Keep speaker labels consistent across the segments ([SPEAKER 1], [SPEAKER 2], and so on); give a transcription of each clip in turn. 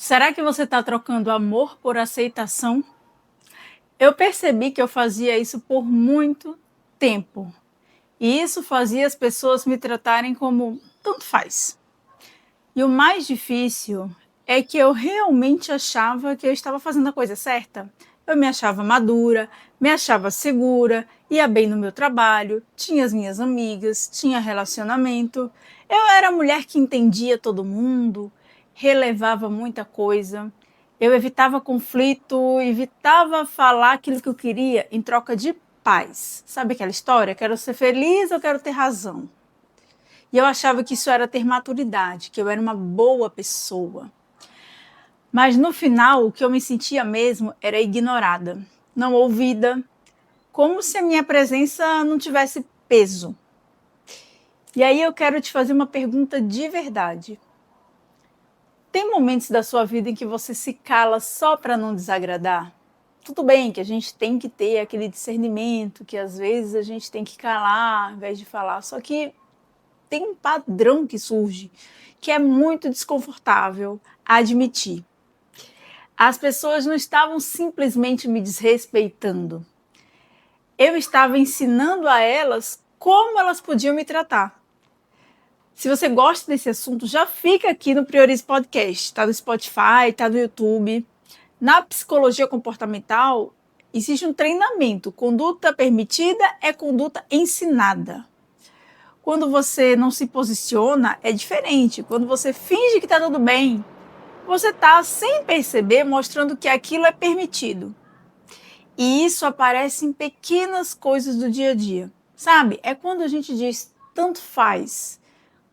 [SPEAKER 1] Será que você está trocando amor por aceitação? Eu percebi que eu fazia isso por muito tempo. E isso fazia as pessoas me tratarem como tanto faz. E o mais difícil é que eu realmente achava que eu estava fazendo a coisa certa. Eu me achava madura, me achava segura, ia bem no meu trabalho, tinha as minhas amigas, tinha relacionamento. Eu era a mulher que entendia todo mundo, relevava muita coisa. Eu evitava conflito, evitava falar aquilo que eu queria em troca de paz. Sabe aquela história? Quero ser feliz, eu quero ter razão. E eu achava que isso era ter maturidade, que eu era uma boa pessoa. Mas no final, o que eu me sentia mesmo era ignorada, não ouvida, como se a minha presença não tivesse peso. E aí eu quero te fazer uma pergunta de verdade. Tem momentos da sua vida em que você se cala só para não desagradar? Tudo bem que a gente tem que ter aquele discernimento, que às vezes a gente tem que calar ao invés de falar, só que tem um padrão que surge que é muito desconfortável admitir. As pessoas não estavam simplesmente me desrespeitando. Eu estava ensinando a elas como elas podiam me tratar. Se você gosta desse assunto, já fica aqui no Priorize Podcast. Está no Spotify, está no YouTube. Na psicologia comportamental, existe um treinamento. Conduta permitida é conduta ensinada. Quando você não se posiciona, é diferente. Quando você finge que está tudo bem, você está, sem perceber, mostrando que aquilo é permitido. E isso aparece em pequenas coisas do dia a dia. Sabe? É quando a gente diz tanto faz,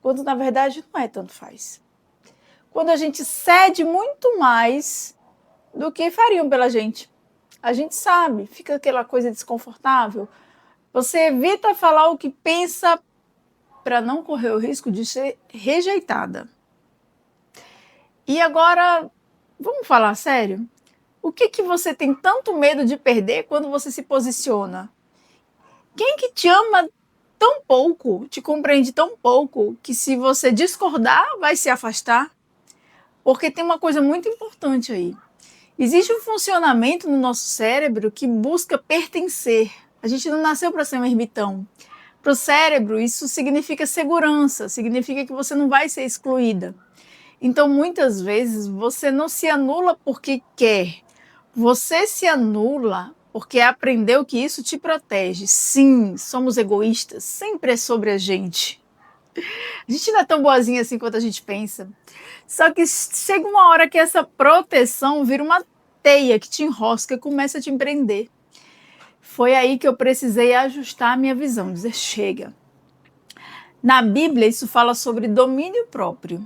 [SPEAKER 1] quando na verdade não é tanto faz. Quando a gente cede muito mais do que fariam pela gente. A gente sabe, fica aquela coisa desconfortável. Você evita falar o que pensa para não correr o risco de ser rejeitada. E agora, vamos falar sério? O que você tem tanto medo de perder quando você se posiciona? Quem que te ama tão pouco, te compreende tão pouco, que se você discordar, vai se afastar? Porque tem uma coisa muito importante aí. Existe um funcionamento no nosso cérebro que busca pertencer. A gente não nasceu para ser um ermitão. Para o cérebro, isso significa segurança, significa que você não vai ser excluída. Então, muitas vezes, você não se anula porque quer. Você se anula porque aprendeu que isso te protege. Sim, somos egoístas, sempre é sobre a gente. A gente não é tão boazinha assim quanto a gente pensa. Só que chega uma hora que essa proteção vira uma teia que te enrosca e começa a te empreender. Foi aí que eu precisei ajustar a minha visão, dizer chega. Na Bíblia, isso fala sobre domínio próprio.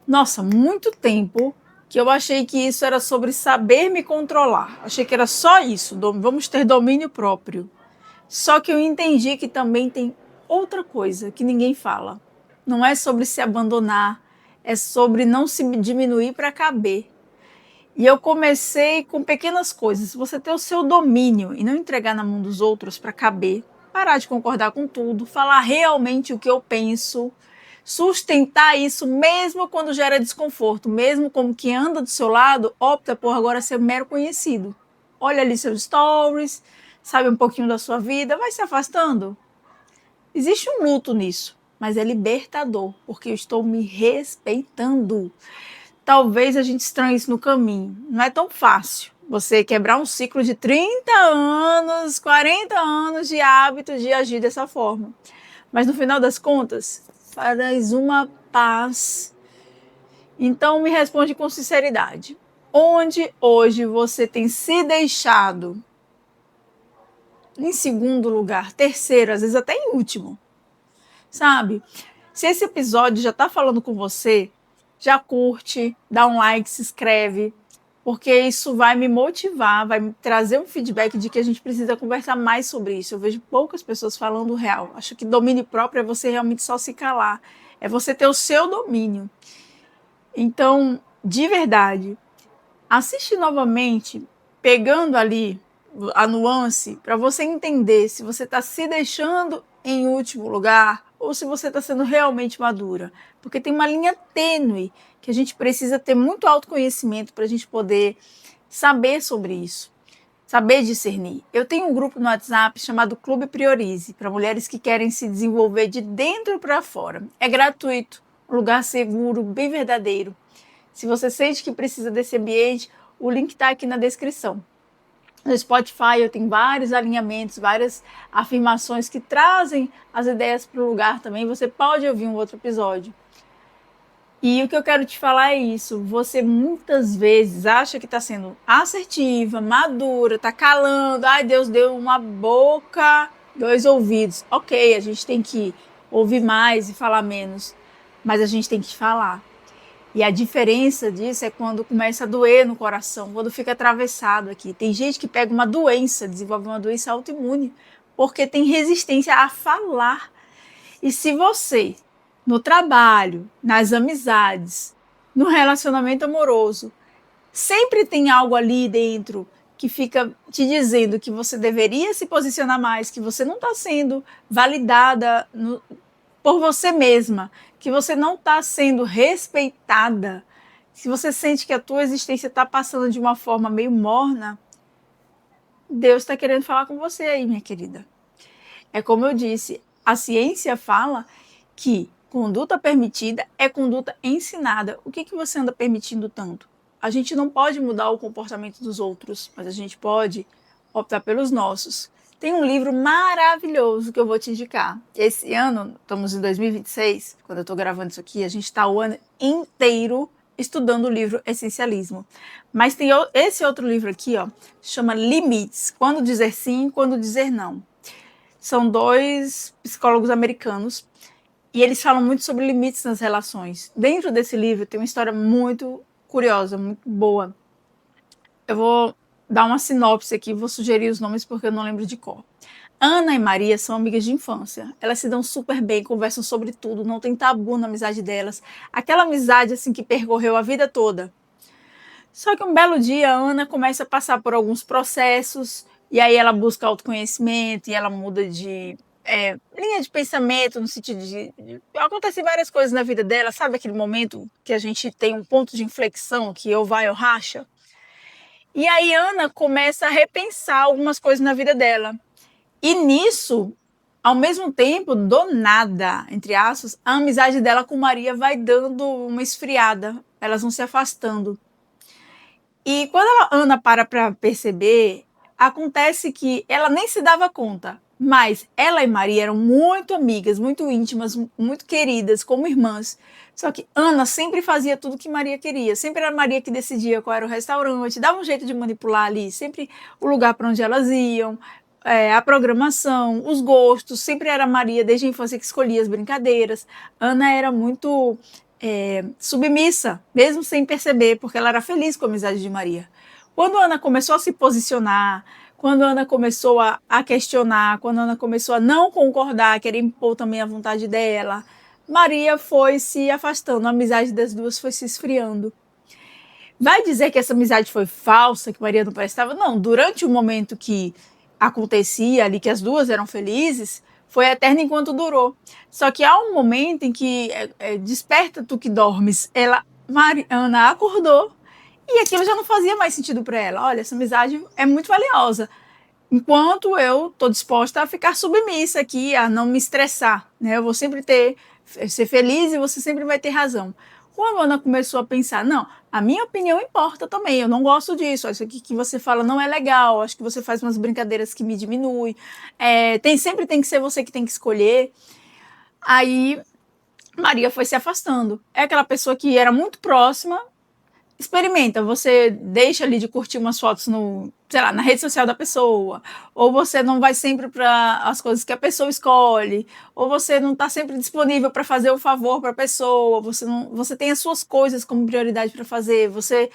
[SPEAKER 1] Nossa, muito tempo que eu achei que isso era sobre saber me controlar. Achei que era só isso, vamos ter domínio próprio. Só que eu entendi que também tem outra coisa que ninguém fala. Não é sobre se abandonar, é sobre não se diminuir para caber. E eu comecei com pequenas coisas. Você ter o seu domínio e não entregar na mão dos outros para caber. Parar de concordar com tudo, falar realmente o que eu penso, sustentar isso mesmo quando gera desconforto, mesmo como quem anda do seu lado opta por agora ser mero conhecido. Olha ali seus stories, sabe um pouquinho da sua vida, vai se afastando. Existe um luto nisso, mas é libertador, porque eu estou me respeitando. Talvez a gente estranhe isso no caminho. Não é tão fácil você quebrar um ciclo de 30 anos, 40 anos de hábito de agir dessa forma. Mas no final das contas, faz uma paz. Então me responde com sinceridade. Onde hoje você tem se deixado em segundo lugar, terceiro, às vezes até em último? Sabe? Se esse episódio já está falando com você, já curte, dá um like, se inscreve, porque isso vai me motivar, vai me trazer um feedback de que a gente precisa conversar mais sobre isso. Eu vejo poucas pessoas falando o real. Acho que domínio próprio é você realmente só se calar, é você ter o seu domínio. Então, de verdade, assiste novamente, pegando ali a nuance, para você entender se você está se deixando em último lugar ou se você está sendo realmente madura. Porque tem uma linha tênue que a gente precisa ter muito autoconhecimento para a gente poder saber sobre isso, saber discernir. Eu tenho um grupo no WhatsApp chamado Clube Priorize, para mulheres que querem se desenvolver de dentro para fora. É gratuito, um lugar seguro, bem verdadeiro. Se você sente que precisa desse ambiente, o link está aqui na descrição. No Spotify eu tenho vários alinhamentos, várias afirmações que trazem as ideias para o lugar também. Você pode ouvir um outro episódio. E o que eu quero te falar é isso. Você muitas vezes acha que está sendo assertiva, madura, está calando. Ai, Deus deu uma boca, 2 ouvidos. Ok, a gente tem que ouvir mais e falar menos, mas a gente tem que falar. E a diferença disso é quando começa a doer no coração, quando fica atravessado aqui. Tem gente que pega uma doença, desenvolve uma doença autoimune, porque tem resistência a falar. E se você, no trabalho, nas amizades, no relacionamento amoroso, sempre tem algo ali dentro que fica te dizendo que você deveria se posicionar mais, que você não está sendo validada por você mesma, que você não está sendo respeitada, se você sente que a tua existência está passando de uma forma meio morna, Deus está querendo falar com você aí, minha querida. É como eu disse, a ciência fala que conduta permitida é conduta ensinada. O que você anda permitindo tanto? A gente não pode mudar o comportamento dos outros, mas a gente pode optar pelos nossos. Tem um livro maravilhoso que eu vou te indicar. Esse ano, estamos em 2026, quando eu estou gravando isso aqui, a gente está o ano inteiro estudando o livro Essencialismo. Mas tem esse outro livro aqui, ó, chama Limites, Quando Dizer Sim, Quando Dizer Não. São 2 psicólogos americanos e eles falam muito sobre limites nas relações. Dentro desse livro tem uma história muito curiosa, muito boa. Eu vou dar uma sinopse aqui, vou sugerir os nomes porque eu não lembro de cor. Ana e Maria são amigas de infância. Elas se dão super bem, conversam sobre tudo, não tem tabu na amizade delas. Aquela amizade assim que percorreu a vida toda. Só que um belo dia a Ana começa a passar por alguns processos e aí ela busca autoconhecimento e ela muda de linha de pensamento no sentido de acontecem várias coisas na vida dela, sabe aquele momento que a gente tem um ponto de inflexão que ou vai ou racha? E aí Ana começa a repensar algumas coisas na vida dela. E nisso, ao mesmo tempo, do nada, entre aspas, a amizade dela com Maria vai dando uma esfriada. Elas vão se afastando. E quando a Ana para perceber, acontece que ela nem se dava conta. Mas ela e Maria eram muito amigas, muito íntimas, muito queridas, como irmãs. Só que Ana sempre fazia tudo que Maria queria. Sempre era Maria que decidia qual era o restaurante, dava um jeito de manipular ali, sempre o lugar para onde elas iam, a programação, os gostos. Sempre era Maria, desde a infância, que escolhia as brincadeiras. Ana era muito submissa, mesmo sem perceber, porque ela era feliz com a amizade de Maria. Quando Ana começou a se posicionar, quando Ana começou a questionar, quando Ana começou a não concordar, querer impor também a vontade dela, Maria foi se afastando, a amizade das duas foi se esfriando. Vai dizer que essa amizade foi falsa, que Maria não prestava? Não, durante o momento que acontecia ali, que as duas eram felizes, foi eterno enquanto durou. Só que há um momento em que desperta tu que dormes. Ana acordou e aquilo já não fazia mais sentido para ela. Olha, essa amizade é muito valiosa. Enquanto eu estou disposta a ficar submissa aqui, a não me estressar, né? Eu vou sempre ser feliz e você sempre vai ter razão. Quando a Ana começou a pensar, não, a minha opinião importa também, eu não gosto disso, isso aqui que você fala não é legal, acho que você faz umas brincadeiras que me diminuem, sempre tem que ser você que tem que escolher. Aí Maria foi se afastando. É aquela pessoa que era muito próxima. Experimenta, você deixa ali de curtir umas fotos na rede social da pessoa, ou você não vai sempre para as coisas que a pessoa escolhe, ou você não está sempre disponível para fazer o favor para a pessoa, você tem as suas coisas como prioridade para fazer, você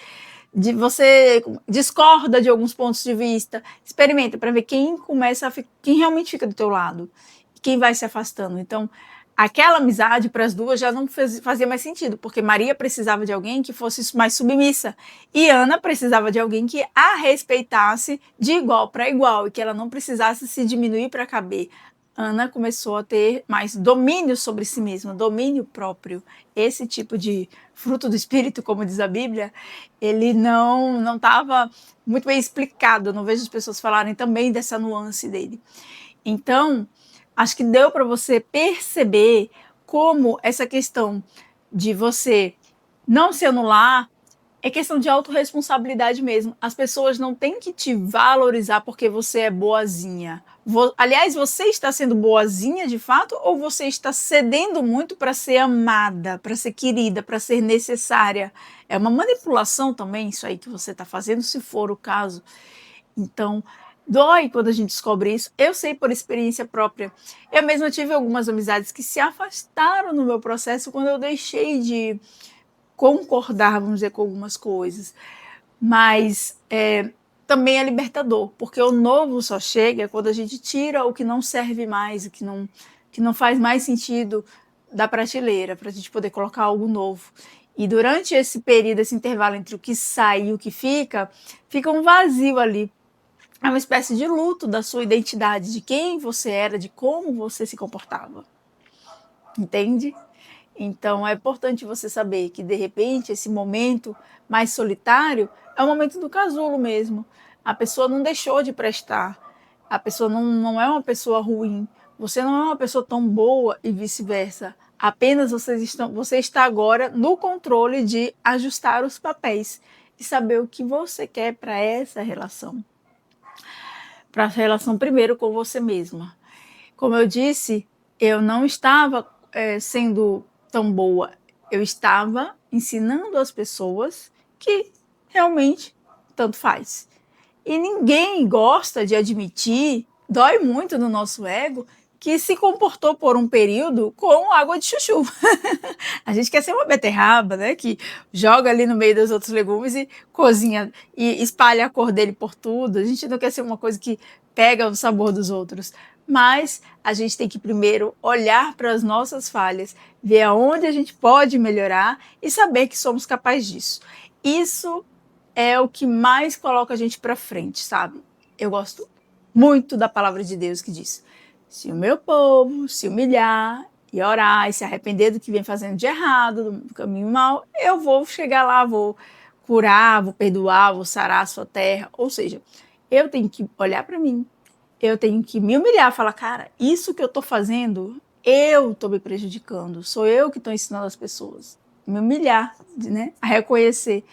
[SPEAKER 1] discorda de alguns pontos de vista. Experimenta para ver quem realmente fica do teu lado, quem vai se afastando. Então, aquela amizade para as duas já não fazia mais sentido, porque Maria precisava de alguém que fosse mais submissa e Ana precisava de alguém que a respeitasse de igual para igual e que ela não precisasse se diminuir para caber. Ana começou a ter mais domínio sobre si mesma, domínio próprio. Esse tipo de fruto do espírito, como diz a Bíblia, ele não estava muito bem explicado. Eu não vejo as pessoas falarem também dessa nuance dele. Então, acho que deu para você perceber como essa questão de você não se anular é questão de autorresponsabilidade mesmo. As pessoas não têm que te valorizar porque você é boazinha. Aliás, você está sendo boazinha de fato ou você está cedendo muito para ser amada, para ser querida, para ser necessária? É uma manipulação também isso aí que você está fazendo, se for o caso. Então, dói quando a gente descobre isso. Eu sei por experiência própria. Eu mesma tive algumas amizades que se afastaram no meu processo quando eu deixei de concordar, vamos dizer, com algumas coisas. Mas também é libertador, porque o novo só chega quando a gente tira o que não serve mais, o que não faz mais sentido da prateleira, para a gente poder colocar algo novo. E durante esse período, esse intervalo entre o que sai e o que fica um vazio ali. É uma espécie de luto da sua identidade, de quem você era, de como você se comportava. Entende? Então é importante você saber que de repente esse momento mais solitário é o momento do casulo mesmo. A pessoa não deixou de prestar, a pessoa não é uma pessoa ruim, você não é uma pessoa tão boa e vice-versa. Apenas você está agora no controle de ajustar os papéis e saber o que você quer para essa relação. Para a relação primeiro com você mesma. Como eu disse, eu não estava sendo tão boa. Eu estava ensinando as pessoas que realmente tanto faz. E ninguém gosta de admitir, dói muito no nosso ego, que se comportou por um período com água de chuchu. A gente quer ser uma beterraba, né? Que joga ali no meio dos outros legumes e cozinha e espalha a cor dele por tudo. A gente não quer ser uma coisa que pega o sabor dos outros. Mas a gente tem que primeiro olhar para as nossas falhas, ver aonde a gente pode melhorar e saber que somos capazes disso. Isso é o que mais coloca a gente para frente, sabe? Eu gosto muito da palavra de Deus que diz: se o meu povo se humilhar e orar e se arrepender do que vem fazendo de errado, do caminho mau, eu vou chegar lá, vou curar, vou perdoar, vou sarar a sua terra. Ou seja, eu tenho que olhar para mim, eu tenho que me humilhar, falar, cara, isso que eu estou fazendo, eu estou me prejudicando, sou eu que estou ensinando as pessoas. Me humilhar, né? A reconhecer.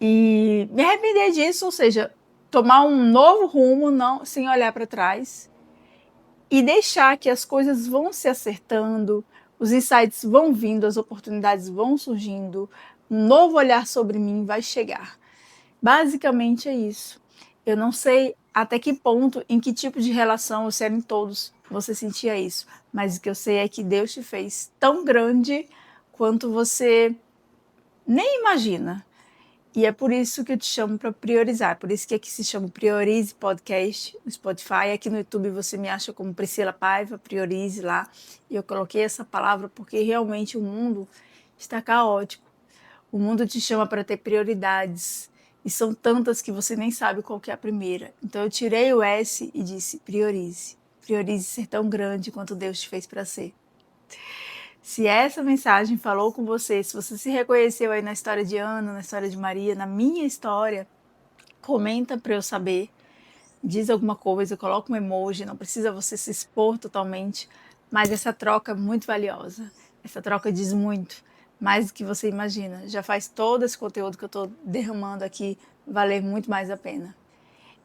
[SPEAKER 1] E me arrepender disso, ou seja, tomar um novo rumo, não, sem olhar para trás, e deixar que as coisas vão se acertando, os insights vão vindo, as oportunidades vão surgindo, um novo olhar sobre mim vai chegar. Basicamente é isso. Eu não sei até que ponto, em que tipo de relação, ou se era em todos, você sentia isso, mas o que eu sei é que Deus te fez tão grande quanto você nem imagina. E é por isso que eu te chamo para priorizar. Por isso que aqui se chama Priorize Podcast no Spotify. Aqui no YouTube você me acha como Priscila Paiva, Priorize lá. E eu coloquei essa palavra porque realmente o mundo está caótico. O mundo te chama para ter prioridades. E são tantas que você nem sabe qual que é a primeira. Então eu tirei o S e disse priorize. Priorize ser tão grande quanto Deus te fez para ser. Se essa mensagem falou com você, se você se reconheceu aí na história de Ana, na história de Maria, na minha história, comenta para eu saber, diz alguma coisa, coloca um emoji, não precisa você se expor totalmente, mas essa troca é muito valiosa. Essa troca diz muito, mais do que você imagina. Já faz todo esse conteúdo que eu estou derramando aqui valer muito mais a pena.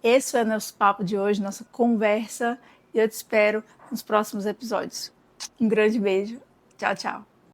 [SPEAKER 1] Esse é o nosso papo de hoje, nossa conversa, e eu te espero nos próximos episódios. Um grande beijo. Tchau, tchau.